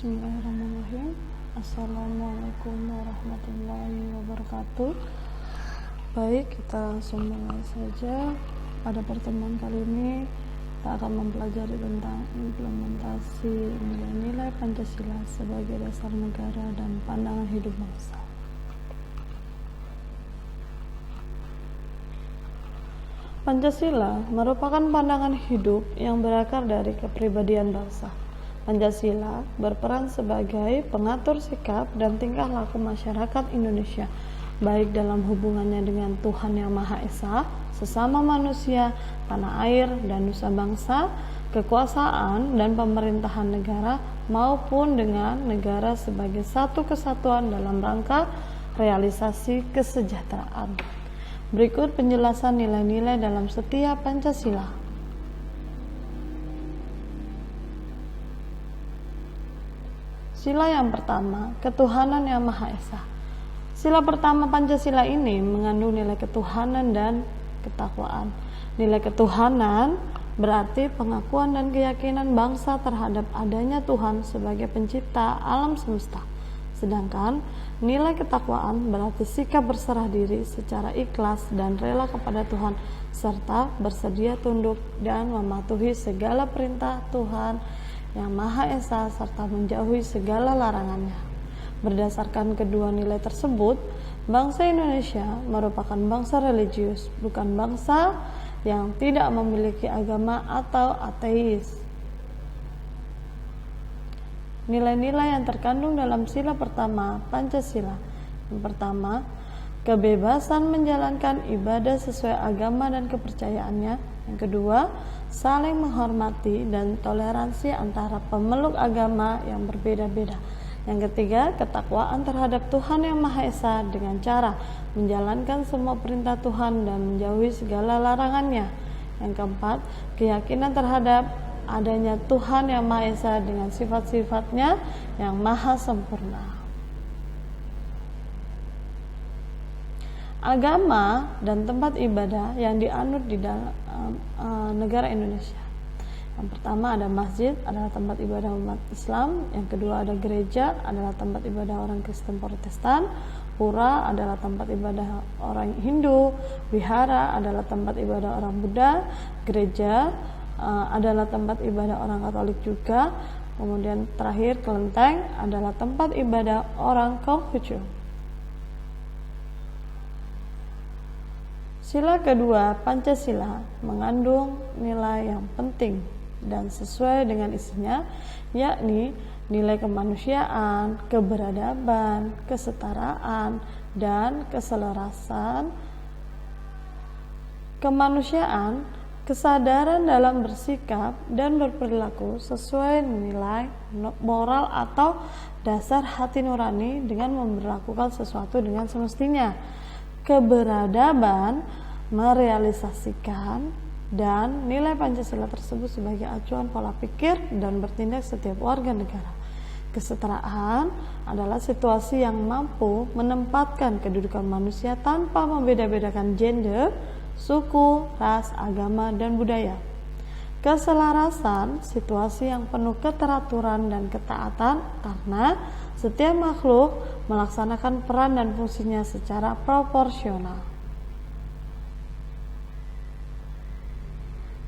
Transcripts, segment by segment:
Bismillahirrahmanirrahim. Assalamualaikum warahmatullahi wabarakatuh. Baik, kita langsung mulai saja. Pada pertemuan kali ini kita akan mempelajari tentang implementasi nilai-nilai Pancasila sebagai dasar negara dan pandangan hidup bangsa. Pancasila merupakan pandangan hidup yang berakar dari kepribadian bangsa. Pancasila berperan sebagai pengatur sikap dan tingkah laku masyarakat Indonesia, baik dalam hubungannya dengan Tuhan Yang Maha Esa, sesama manusia, tanah air, dan nusa bangsa, kekuasaan dan pemerintahan negara, maupun dengan negara sebagai satu kesatuan dalam rangka realisasi kesejahteraan. Berikut penjelasan nilai-nilai dalam setiap Pancasila. Sila yang pertama, ketuhanan yang Maha Esa. Sila pertama Pancasila ini mengandung nilai ketuhanan dan ketakwaan. Nilai ketuhanan berarti pengakuan dan keyakinan bangsa terhadap adanya Tuhan sebagai pencipta alam semesta. Sedangkan nilai ketakwaan berarti sikap berserah diri secara ikhlas dan rela kepada Tuhan, serta bersedia tunduk dan mematuhi segala perintah Tuhan Yang Maha Esa serta menjauhi segala larangannya. Berdasarkan kedua nilai tersebut, bangsa Indonesia merupakan bangsa religius, bukan bangsa yang tidak memiliki agama atau ateis. Nilai-nilai yang terkandung dalam sila pertama Pancasila. Yang pertama, kebebasan menjalankan ibadah sesuai agama dan kepercayaannya. Yang kedua, saling menghormati dan toleransi antara pemeluk agama yang berbeda-beda. Yang ketiga, ketakwaan terhadap Tuhan Yang Maha Esa dengan cara menjalankan semua perintah Tuhan dan menjauhi segala larangannya. Yang keempat, keyakinan terhadap adanya Tuhan Yang Maha Esa dengan sifat-sifatnya yang maha sempurna. Agama dan tempat ibadah yang dianut di dalam negara Indonesia. Yang pertama ada masjid, adalah tempat ibadah umat Islam. Yang kedua ada gereja, adalah tempat ibadah orang Kristen Protestan. Pura adalah tempat ibadah orang Hindu. Wihara adalah tempat ibadah orang Buddha. Gereja adalah tempat ibadah orang Katolik juga. Kemudian terakhir kelenteng adalah tempat ibadah orang Konghucu. Sila kedua Pancasila mengandung nilai yang penting dan sesuai dengan isinya, yakni nilai kemanusiaan, keberadaban, kesetaraan, dan keselarasan. Kemanusiaan, kesadaran dalam bersikap dan berperilaku sesuai nilai moral atau dasar hati nurani dengan memperlakukan sesuatu dengan semestinya. Keberadaban merealisasikan dan nilai Pancasila tersebut sebagai acuan pola pikir dan bertindak setiap warga negara. Kesetaraan adalah situasi yang mampu menempatkan kedudukan manusia tanpa membeda-bedakan gender, suku, ras, agama, dan budaya. Keselarasan, situasi yang penuh keteraturan dan ketaatan karena setiap makhluk melaksanakan peran dan fungsinya secara proporsional.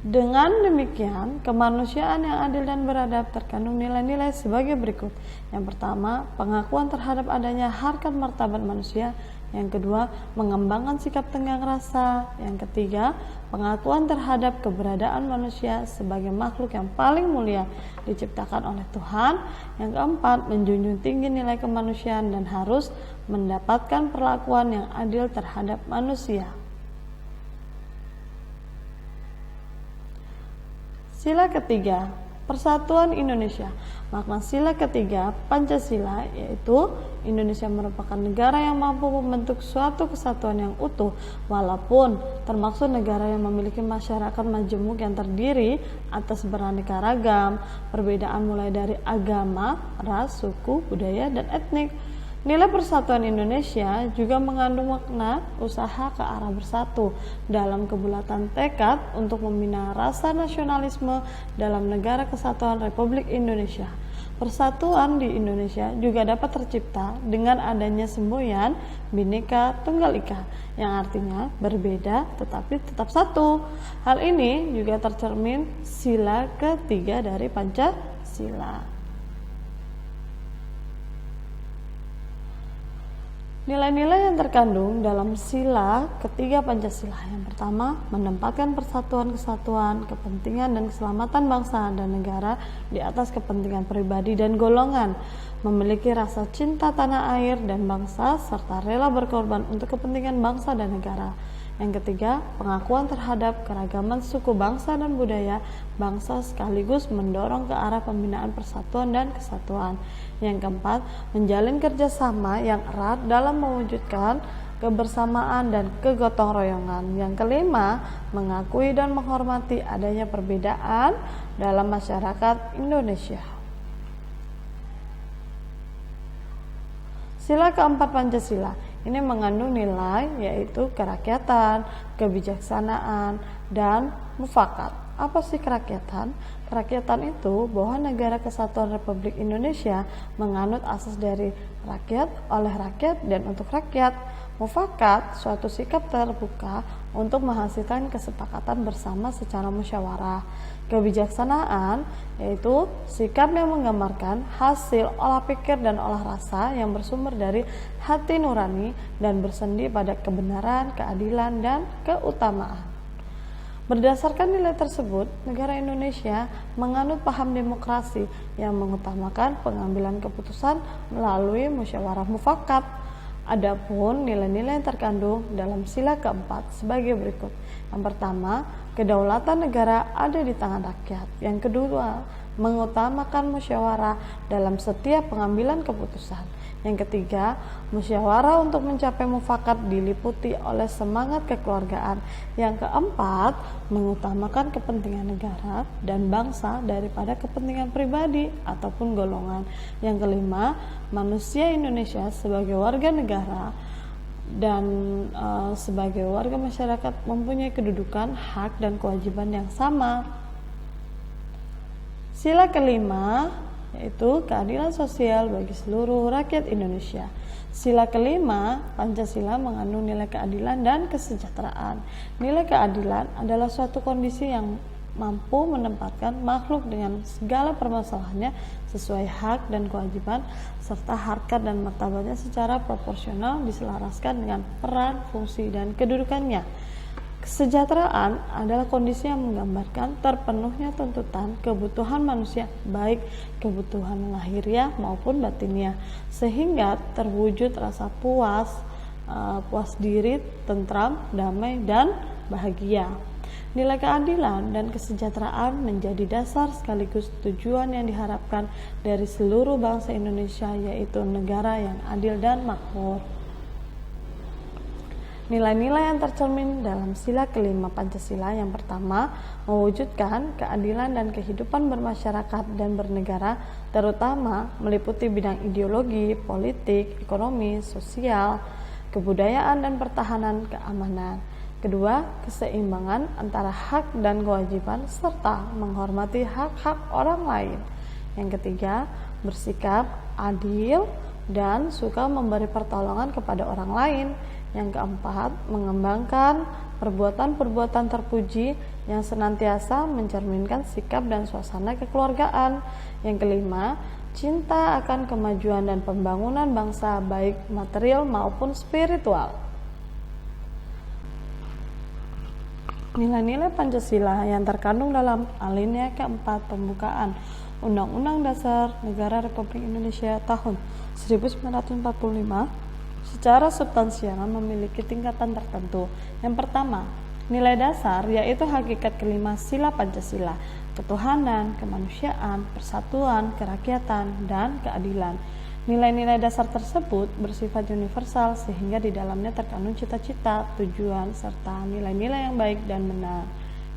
Dengan demikian, kemanusiaan yang adil dan beradab terkandung nilai-nilai sebagai berikut. Yang pertama, pengakuan terhadap adanya harkat martabat manusia. Yang kedua, mengembangkan sikap tenggang rasa. Yang ketiga, pengakuan terhadap keberadaan manusia sebagai makhluk yang paling mulia diciptakan oleh Tuhan. Yang keempat, menjunjung tinggi nilai kemanusiaan dan harus mendapatkan perlakuan yang adil terhadap manusia. Sila ketiga, Persatuan Indonesia. Makna sila ketiga Pancasila yaitu Indonesia merupakan negara yang mampu membentuk suatu kesatuan yang utuh, walaupun termasuk negara yang memiliki masyarakat majemuk yang terdiri atas beraneka ragam, perbedaan mulai dari agama, ras, suku, budaya, dan etnik. Nilai persatuan Indonesia juga mengandung makna usaha ke arah bersatu dalam kebulatan tekad untuk membina rasa nasionalisme dalam negara kesatuan Republik Indonesia. Persatuan di Indonesia juga dapat tercipta dengan adanya semboyan Bhinneka Tunggal Ika, yang artinya berbeda tetapi tetap satu. Hal ini juga tercermin sila ketiga dari Pancasila. Nilai-nilai yang terkandung dalam sila ketiga Pancasila. Yang pertama, menempatkan persatuan, kesatuan, kepentingan dan keselamatan bangsa dan negara di atas kepentingan pribadi dan golongan, memiliki rasa cinta tanah air dan bangsa serta rela berkorban untuk kepentingan bangsa dan negara. Yang ketiga, pengakuan terhadap keragaman suku bangsa dan budaya bangsa sekaligus mendorong ke arah pembinaan persatuan dan kesatuan. Yang keempat, menjalin kerjasama yang erat dalam mewujudkan kebersamaan dan kegotong royongan. Yang kelima, mengakui dan menghormati adanya perbedaan dalam masyarakat Indonesia. Sila keempat Pancasila ini mengandung nilai yaitu kerakyatan, kebijaksanaan, dan mufakat. Apa sih kerakyatan? Kerakyatan itu bahwa negara kesatuan Republik Indonesia menganut asas dari rakyat, oleh rakyat, dan untuk rakyat. Mufakat suatu sikap terbuka untuk menghasilkan kesepakatan bersama secara musyawarah. Kebijaksanaan yaitu sikap yang menggambarkan hasil olah pikir dan olah rasa yang bersumber dari hati nurani dan bersendi pada kebenaran, keadilan, dan keutamaan. Berdasarkan nilai tersebut, negara Indonesia menganut paham demokrasi yang mengutamakan pengambilan keputusan melalui musyawarah mufakat. Adapun nilai-nilai yang terkandung dalam sila keempat sebagai berikut. Yang pertama, kedaulatan negara ada di tangan rakyat. Yang kedua, mengutamakan musyawarah dalam setiap pengambilan keputusan. Yang ketiga, musyawarah untuk mencapai mufakat diliputi oleh semangat kekeluargaan. Yang keempat, mengutamakan kepentingan negara dan bangsa daripada kepentingan pribadi ataupun golongan. Yang kelima, manusia Indonesia sebagai warga negara dan sebagai warga masyarakat mempunyai kedudukan, hak, dan kewajiban yang sama. Sila kelima yaitu keadilan sosial bagi seluruh rakyat Indonesia. Sila kelima, Pancasila mengandung nilai keadilan dan kesejahteraan. Nilai keadilan adalah suatu kondisi yang mampu menempatkan makhluk dengan segala permasalahannya sesuai hak dan kewajiban serta harkat dan martabatnya secara proporsional diselaraskan dengan peran, fungsi, dan kedudukannya. Kesejahteraan adalah kondisi yang menggambarkan terpenuhnya tuntutan kebutuhan manusia, baik kebutuhan lahiriah maupun batiniah, sehingga terwujud rasa puas diri, tentram, damai, dan bahagia. Nilai keadilan dan kesejahteraan menjadi dasar sekaligus tujuan yang diharapkan dari seluruh bangsa Indonesia, yaitu negara yang adil dan makmur. Nilai-nilai yang tercermin dalam sila kelima Pancasila. Yang pertama, mewujudkan keadilan dan kehidupan bermasyarakat dan bernegara, terutama meliputi bidang ideologi, politik, ekonomi, sosial, kebudayaan, dan pertahanan keamanan. Kedua, keseimbangan antara hak dan kewajiban serta menghormati hak-hak orang lain. Yang ketiga, bersikap adil dan suka memberi pertolongan kepada orang lain. Yang keempat, mengembangkan perbuatan-perbuatan terpuji yang senantiasa mencerminkan sikap dan suasana kekeluargaan. Yang kelima, cinta akan kemajuan dan pembangunan bangsa baik material maupun spiritual. Nilai-nilai Pancasila yang terkandung dalam alinea keempat pembukaan Undang-Undang Dasar Negara Republik Indonesia tahun 1945 secara substansial memiliki tingkatan tertentu. Yang pertama, nilai dasar yaitu hakikat kelima sila Pancasila, ketuhanan, kemanusiaan, persatuan, kerakyatan, dan keadilan. Nilai-nilai dasar tersebut bersifat universal sehingga di dalamnya terkandung cita-cita, tujuan, serta nilai-nilai yang baik dan benar.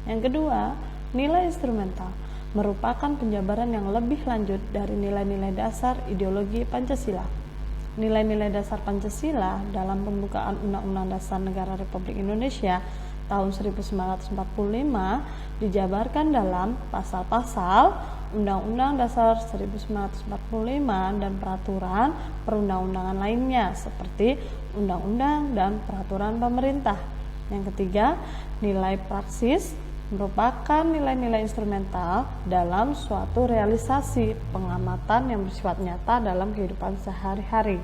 Yang kedua, nilai instrumental merupakan penjabaran yang lebih lanjut dari nilai-nilai dasar ideologi Pancasila. Nilai-nilai dasar Pancasila dalam pembukaan Undang-Undang Dasar Negara Republik Indonesia tahun 1945 dijabarkan dalam pasal-pasal Undang-Undang Dasar 1945 dan peraturan perundang-undangan lainnya seperti undang-undang dan peraturan pemerintah. Yang ketiga, nilai praksis merupakan nilai-nilai instrumental dalam suatu realisasi pengamatan yang bersifat nyata dalam kehidupan sehari-hari.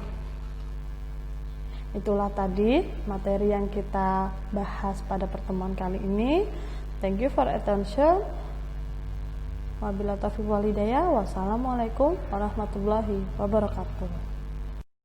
Itulah tadi materi yang kita bahas pada pertemuan kali ini. Thank you for attention. Wabillahi taufiq wal hidayah. Wassalamualaikum warahmatullahi wabarakatuh.